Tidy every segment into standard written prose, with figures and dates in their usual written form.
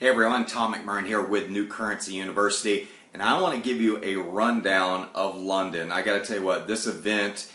Hey everyone, Tom McMurrain here with New Currency University, and I want to give you a rundown of London. I got to tell you what, this event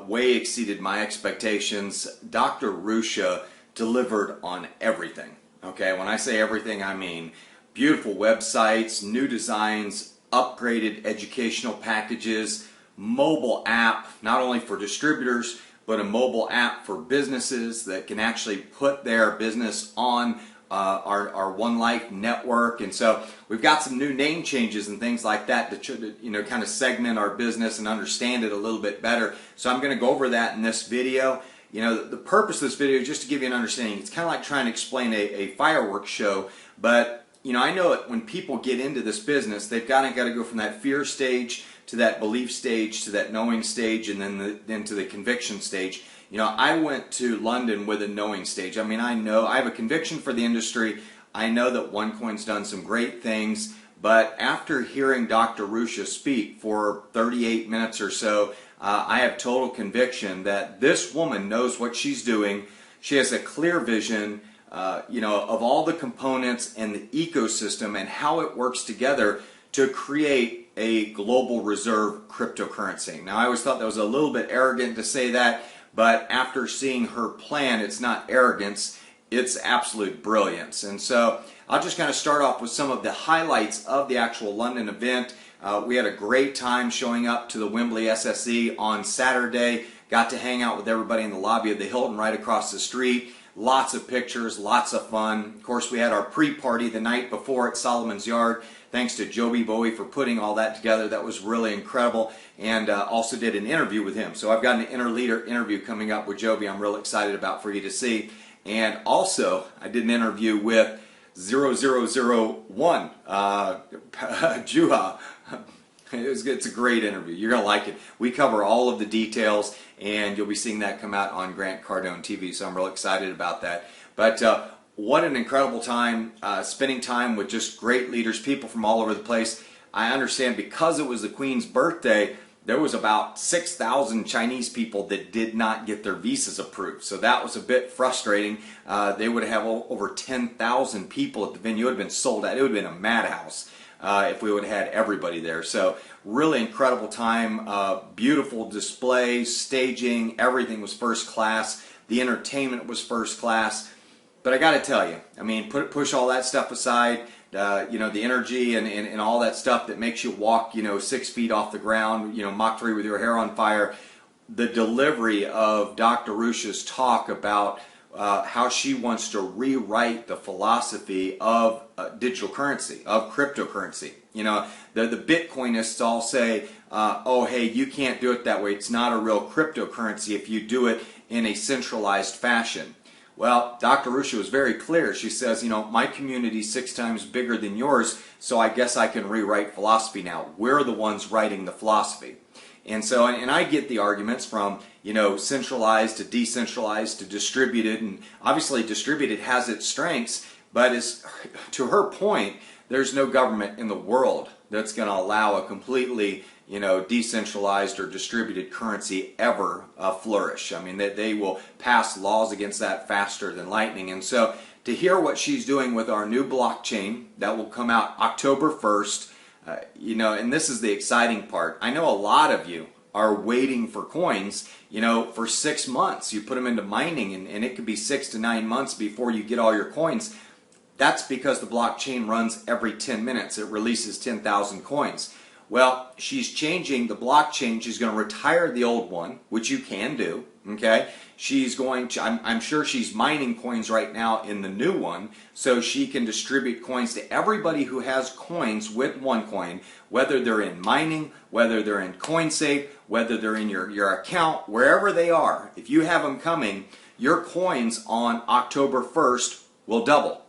way exceeded my expectations. Dr. Rusha delivered on everything. Okay, when I say everything, I mean beautiful websites, new designs, upgraded educational packages, mobile app, not only for distributors, but a mobile app for businesses that can actually put their business on our One Life network. And so we've got some new name changes and things like that to kind of segment our business and understand it a little bit better. So I'm going to go over that in this video. The purpose of this video is just to give you an understanding. It's kind of like trying to explain a fireworks show, but I know it when people get into this business, they've got to go from that fear stage to that belief stage to that knowing stage, and then to the conviction stage. I went to London with a knowing stage. I mean, I have a conviction for the industry. I know that OneCoin's done some great things, but after hearing Dr. Rusha speak for 38 minutes or so, I have total conviction that this woman knows what she's doing. She has a clear vision, of all the components and the ecosystem and how it works together to create a global reserve cryptocurrency. Now, I always thought that was a little bit arrogant to say that, but after seeing her plan, it's not arrogance, it's absolute brilliance. And so I'll just kind of start off with some of the highlights of the actual London event. We had a great time showing up to the Wembley SSE on Saturday. Got to hang out with everybody in the lobby of the Hilton right across the street. Lots of pictures, lots of fun. Of course, we had our pre-party the night before at Solomon's Yard. Thanks to Joby Bowie for putting all that together. That was really incredible. And also did an interview with him. So I've got an interleader interview coming up with Joby I'm real excited about for you to see. And also, I did an interview with 0001, Juha. It's a great interview. You're going to like it. We cover all of the details, and you'll be seeing that come out on Grant Cardone TV, so I'm real excited about that. But what an incredible time, spending time with just great leaders, people from all over the place. I understand because it was the Queen's birthday, there was about 6,000 Chinese people that did not get their visas approved. So that was a bit frustrating. They would have over 10,000 people at the venue. It would have been sold out. It would have been a madhouse if we would have had everybody there. So really incredible time, beautiful displays, staging, everything was first class. The entertainment was first class. But I got to tell you, I mean, push all that stuff aside, the energy and all that stuff that makes you walk, 6 feet off the ground, Mach 3 with your hair on fire. The delivery of Dr. Rusha's talk about how she wants to rewrite the philosophy of digital currency, of cryptocurrency. The Bitcoinists all say, oh, hey, you can't do it that way. It's not a real cryptocurrency if you do it in a centralized fashion. Well, Dr. Rusha was very clear. She says, my community's 6 times bigger than yours, so I guess I can rewrite philosophy now. We're the ones writing the philosophy. And so, and I get the arguments from, centralized to decentralized to distributed, and obviously distributed has its strengths, but to her point, there's no government in the world that's going to allow a completely, decentralized or distributed currency ever flourish. I mean, they will pass laws against that faster than lightning. And so to hear what she's doing with our new blockchain that will come out October 1st, and this is the exciting part. I know a lot of you are waiting for coins, for 6 months. You put them into mining and it could be 6 to 9 months before you get all your coins. That's because the blockchain runs every 10 minutes. It releases 10,000 coins. Well, she's changing the blockchain. She's going to retire the old one, which you can do, okay? She's going to, I'm sure she's mining coins right now in the new one, so she can distribute coins to everybody who has coins with OneCoin, whether they're in mining, whether they're in CoinSafe, whether they're in your account, wherever they are. If you have them coming, your coins on October 1st will double.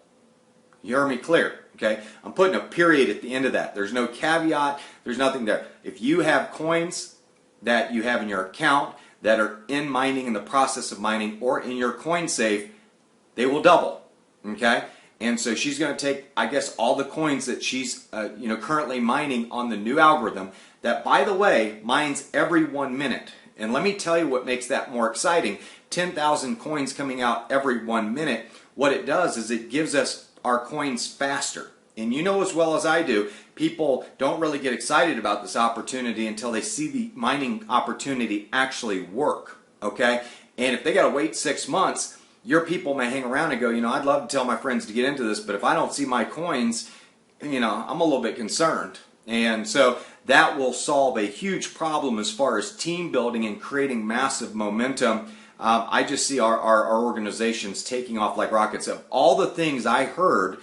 You hear me clear? Okay, I'm putting a period at the end of that. There's no caveat. There's nothing there. If you have coins that you have in your account that are in mining, in the process of mining, or in your coin safe, they will double. Okay, and so she's going to take, I guess, all the coins that she's currently mining on the new algorithm. That, by the way, mines every 1 minute. And let me tell you what makes that more exciting. 10,000 coins coming out every 1 minute. What it does is it gives us our coins faster. And you know as well as I do, people don't really get excited about this opportunity until they see the mining opportunity actually work, okay? And if they got to wait 6 months, your people may hang around and go, I'd love to tell my friends to get into this, but if I don't see my coins, I'm a little bit concerned. And so that will solve a huge problem as far as team building and creating massive momentum. I just see our organizations taking off like rockets. Of all the things I heard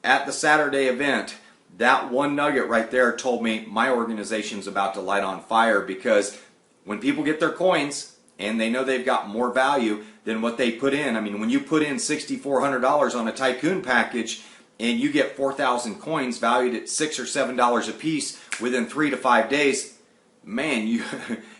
at the Saturday event, that one nugget right there told me my organization's about to light on fire, because when people get their coins and they know they've got more value than what they put in. I mean, when you put in $6,400 on a Tycoon package and you get 4,000 coins valued at $6 or $7 a piece within 3 to 5 days, man,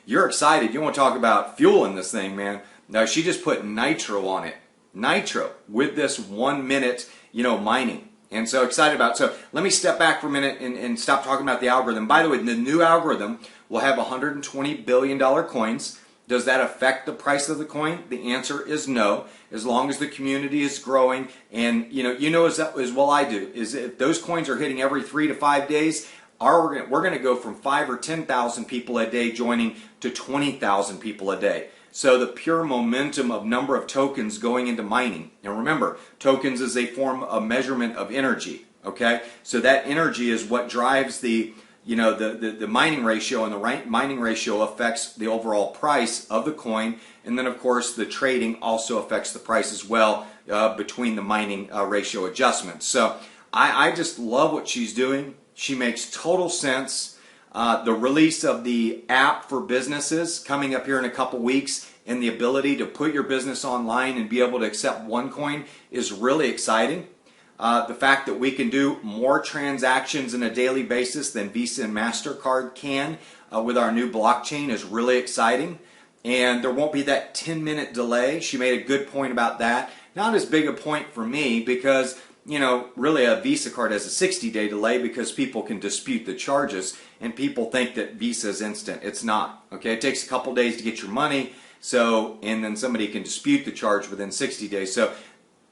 you're excited. You want to talk about fueling this thing, man. No, she just put nitro on it. Nitro with this 1 minute, mining. And so excited about it. So let me step back for a minute and stop talking about the algorithm. By the way, the new algorithm will have $120 billion coins. Does that affect the price of the coin? The answer is no. As long as the community is growing, and as well I do, is if those coins are hitting every 3 to 5 days, we're going to go from 5 or 10,000 people a day joining to 20,000 people a day. So the pure momentum of number of tokens going into mining. And remember, tokens is a form of measurement of energy. Okay, so that energy is what drives the mining ratio, and the mining ratio affects the overall price of the coin. And then, of course, the trading also affects the price as well between the mining ratio adjustments. So I just love what she's doing. She makes total sense. The release of the app for businesses coming up here in a couple weeks, and the ability to put your business online and be able to accept OneCoin is really exciting. The fact that we can do more transactions on a daily basis than Visa and MasterCard can with our new blockchain is really exciting. And there won't be that 10-minute delay. She made a good point about that. Not as big a point for me because, really a Visa card has a 60-day delay because people can dispute the charges, and people think that Visa is instant. It's not. Okay, it takes a couple days to get your money, and then somebody can dispute the charge within 60 days. So,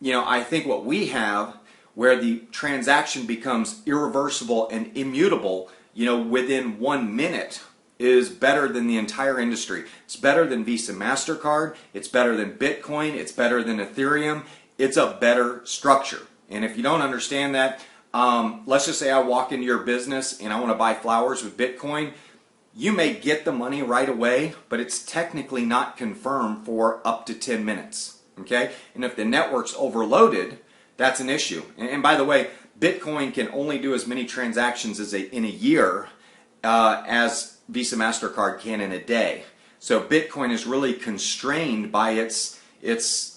I think what we have, where the transaction becomes irreversible and immutable, within 1 minute, is better than the entire industry. It's better than Visa, MasterCard. It's better than Bitcoin. It's better than Ethereum. It's a better structure. And if you don't understand that, let's just say I walk into your business and I want to buy flowers with Bitcoin. You may get the money right away, but it's technically not confirmed for up to 10 minutes. Okay? And if the network's overloaded, that's an issue. And by the way, Bitcoin can only do as many transactions in a year as Visa, MasterCard can in a day. So Bitcoin is really constrained by its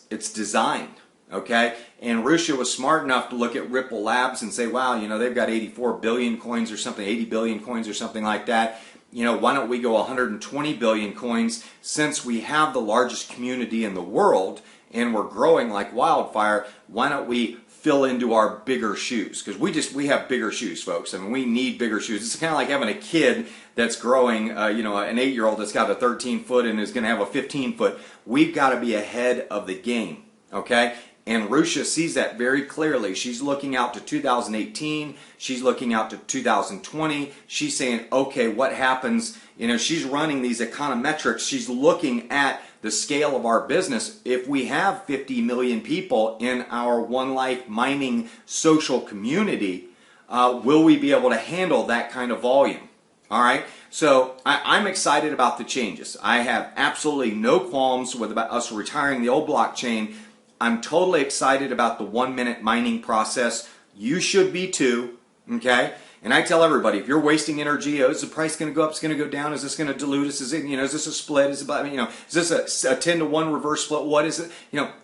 design. Okay? And Russia was smart enough to look at Ripple Labs and say, wow, they've got 84 billion coins or something, 80 billion coins or something like that. Why don't we go 120 billion coins, since we have the largest community in the world and we're growing like wildfire? Why don't we fill into our bigger shoes? Because we have bigger shoes, folks. I mean, we need bigger shoes. It's kind of like having a kid that's growing, an 8-year-old that's got a 13-foot and is going to have a 15-foot. We've got to be ahead of the game, okay? And Russia sees that very clearly. She's looking out to 2018. She's looking out to 2020. She's saying, okay, what happens? She's running these econometrics. She's looking at the scale of our business. If we have 50 million people in our One Life mining social community, will we be able to handle that kind of volume? All right. So I'm excited about the changes. I have absolutely no qualms with us retiring the old blockchain. I'm totally excited about the 1 minute mining process. You should be too, okay? And I tell everybody, if you're wasting energy, is the price going to go up, it's going to go down, is this going to dilute us, is this a split, is this a 10 to 1 reverse split, what is it?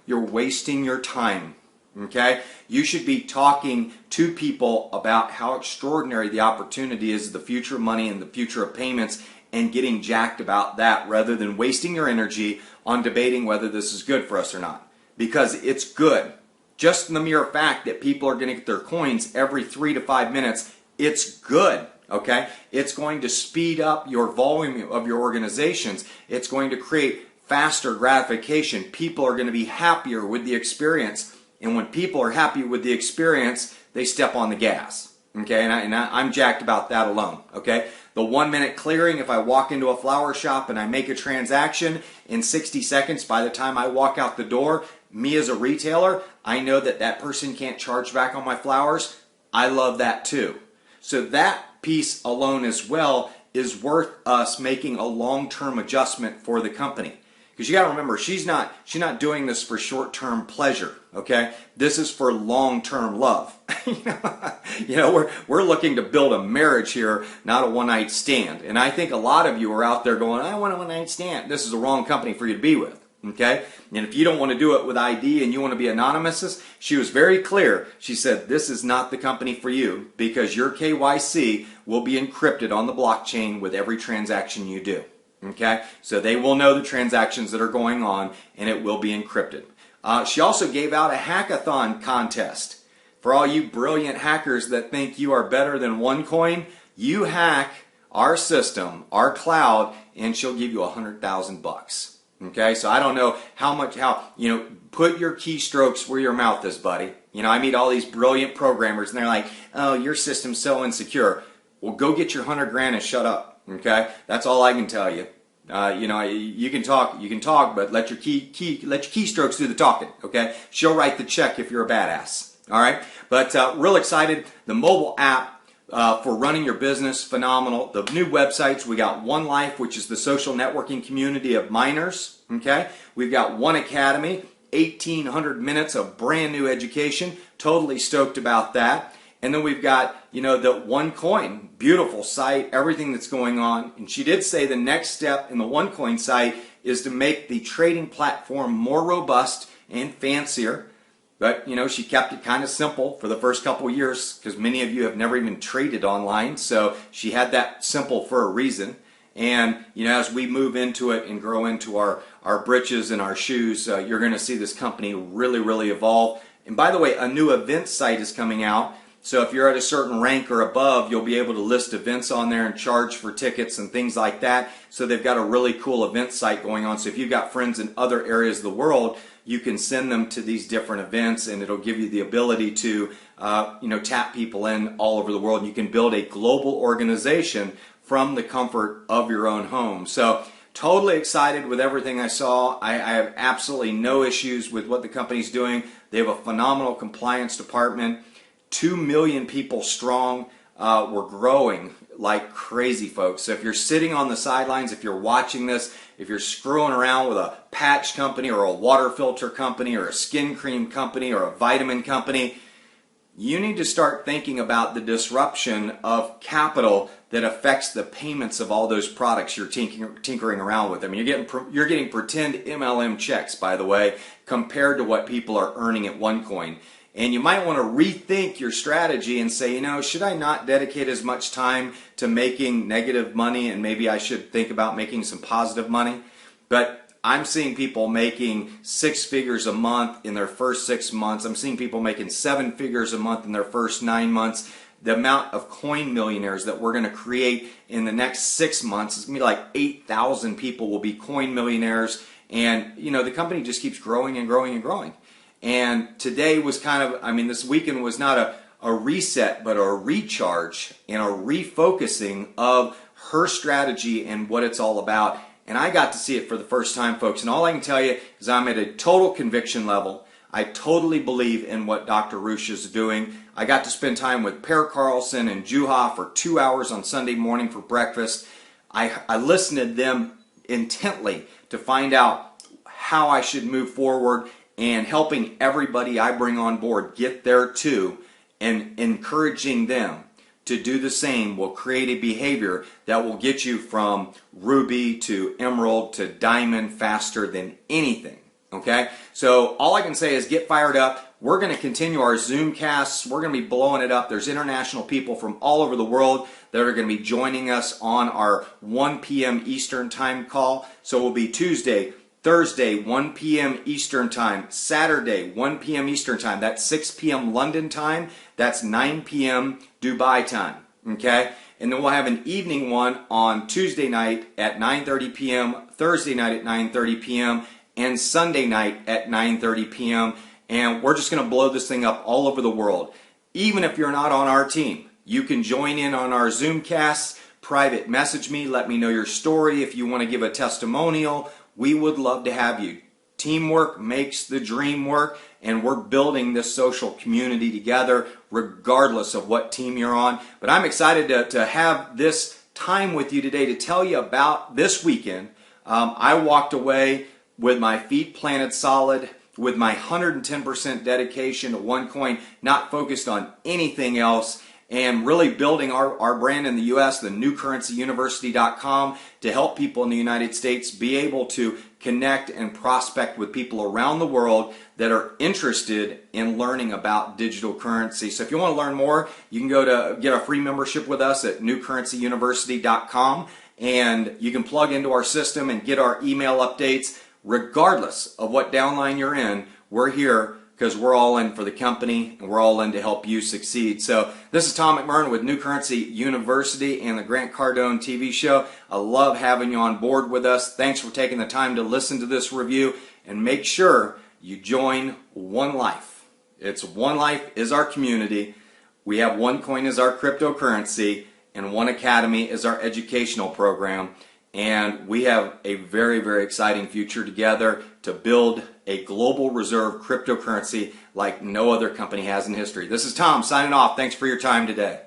You're wasting your time, okay? You should be talking to people about how extraordinary the opportunity is, the future of money and the future of payments, and getting jacked about that rather than wasting your energy on debating whether this is good for us or not. Because it's good. Just the mere fact that people are going to get their coins every 3 to 5 minutes, it's good, okay? It's going to speed up your volume of your organizations. It's going to create faster gratification. People are going to be happier with the experience. And when people are happy with the experience, they step on the gas. Okay, and I'm jacked about that alone. Okay, the 1 minute clearing, if I walk into a flower shop and I make a transaction in 60 seconds, by the time I walk out the door, me as a retailer, I know that that person can't charge back on my flowers. I love that too. So that piece alone as well is worth us making a long-term adjustment for the company. Because you got to remember, she's not doing this for short-term pleasure, okay? This is for long-term love. We're looking to build a marriage here, not a one-night stand. And I think a lot of you are out there going, I want a one-night stand. This is the wrong company for you to be with, okay? And if you don't want to do it with ID and you want to be anonymous, she was very clear. She said, this is not the company for you because your KYC will be encrypted on the blockchain with every transaction you do. Okay, so they will know the transactions that are going on and it will be encrypted. She also gave out a hackathon contest. For all you brilliant hackers that think you are better than OneCoin, you hack our system, our cloud, and she'll give you $100,000. Okay, so I don't know put your keystrokes where your mouth is, buddy. I meet all these brilliant programmers and they're like, oh, your system's so insecure. Well, go get your 100 grand and shut up. Okay, that's all I can tell you. You can talk, but let your keystrokes do the talking. Okay, she'll write the check if you're a badass. All right, but real excited. The mobile app for running your business, phenomenal. The new websites, we got One Life, which is the social networking community of miners. Okay, we've got One Academy, 1,800 minutes of brand new education. Totally stoked about that. And then we've got, the OneCoin, beautiful site, everything that's going on. And she did say the next step in the OneCoin site is to make the trading platform more robust and fancier. But, she kept it kind of simple for the first couple of years because many of you have never even traded online. So she had that simple for a reason. And, as we move into it and grow into our britches and our shoes, you're going to see this company really, really evolve. And by the way, a new event site is coming out. So if you're at a certain rank or above, you'll be able to list events on there and charge for tickets and things like that. So they've got a really cool event site going on. So if you've got friends in other areas of the world, you can send them to these different events and it'll give you the ability to tap people in all over the world. And you can build a global organization from the comfort of your own home. So totally excited with everything I saw. I have absolutely no issues with what the company's doing. They have a phenomenal compliance department. 2 million people strong. We're growing like crazy, folks. So if you're sitting on the sidelines, if you're watching this, if you're screwing around with a patch company or a water filter company or a skin cream company or a vitamin company, you need to start thinking about the disruption of capital that affects the payments of all those products you're tinkering around with. I mean, you're getting pretend MLM checks, by the way, compared to what people are earning at OneCoin. And you might want to rethink your strategy and say, should I not dedicate as much time to making negative money and maybe I should think about making some positive money? But I'm seeing people making 6 figures a month in their first 6 months. I'm seeing people making 7 figures a month in their first 9 months. The amount of coin millionaires that we're going to create in the next 6 months is going to be like 8,000 people will be coin millionaires. And, the company just keeps growing and growing and growing. And today was this weekend was not a reset, but a recharge and a refocusing of her strategy and what it's all about. And I got to see it for the first time, folks. And all I can tell you is I'm at a total conviction level. I totally believe in what Dr. Rush is doing. I got to spend time with Per Carlson and Juha for 2 hours on Sunday morning for breakfast. I listened to them intently to find out how I should move forward and helping everybody I bring on board get there too, and encouraging them to do the same will create a behavior that will get you from ruby to emerald to diamond faster than anything. Okay? So all I can say is get fired up. We're going to continue our Zoomcasts. We're going to be blowing it up. There's international people from all over the world that are going to be joining us on our 1 p.m. Eastern time call. So it will be Tuesday, Thursday, 1 p.m. Eastern Time. Saturday, 1 p.m. Eastern Time. That's 6 p.m. London time. That's 9 p.m. Dubai time. Okay? And then we'll have an evening one on Tuesday night at 9:30 p.m., Thursday night at 9:30 p.m., and Sunday night at 9:30 p.m. and we're just going to blow this thing up all over the world. Even if you're not on our team, you can join in on our Zoomcasts, private message me, let me know your story. If you want to give a testimonial, we would love to have you. Teamwork makes the dream work, and we're building this social community together regardless of what team you're on. But I'm excited to have this time with you today to tell you about this weekend. I walked away with my feet planted solid, with my 110% dedication to OneCoin, not focused on anything else, and really building our brand in the U.S., the newcurrencyuniversity.com, to help people in the United States be able to connect and prospect with people around the world that are interested in learning about digital currency. So if you want to learn more, you can go to get a free membership with us at newcurrencyuniversity.com, and you can plug into our system and get our email updates. Regardless of what downline you're in, we're here because we're all in for the company and we're all in to help you succeed. So this is Tom McMurrain with New Currency University and the Grant Cardone TV show. I love having you on board with us. Thanks for taking the time to listen to this review, and make sure you join One Life. It's One Life is our community. We have OneCoin as our cryptocurrency, and One Academy is our educational program. And we have a very, very exciting future together to build a global reserve cryptocurrency like no other company has in history. This is Tom signing off. Thanks for your time today.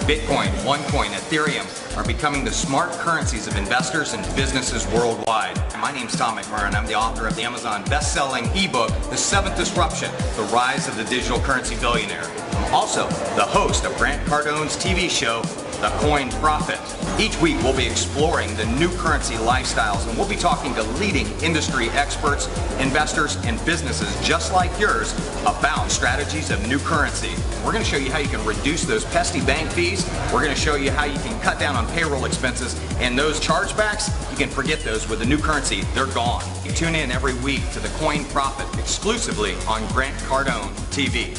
Bitcoin, OneCoin, Ethereum are becoming the smart currencies of investors and businesses worldwide. My name's Tom McMurrain. I'm the author of the Amazon best-selling ebook, The Seventh Disruption, The Rise of the Digital Currency Billionaire. I'm also the host of Grant Cardone's TV show, The CoinProphet. Each week we'll be exploring the new currency lifestyles, and we'll be talking to leading industry experts, investors, and businesses just like yours about strategies of new currency. We're going to show you how you can reduce those pesky bank fees. We're going to show you how you can cut down on payroll expenses, and those chargebacks, you can forget those. With the new currency, they're gone. You tune in every week to The CoinProphet exclusively on Grant Cardone TV.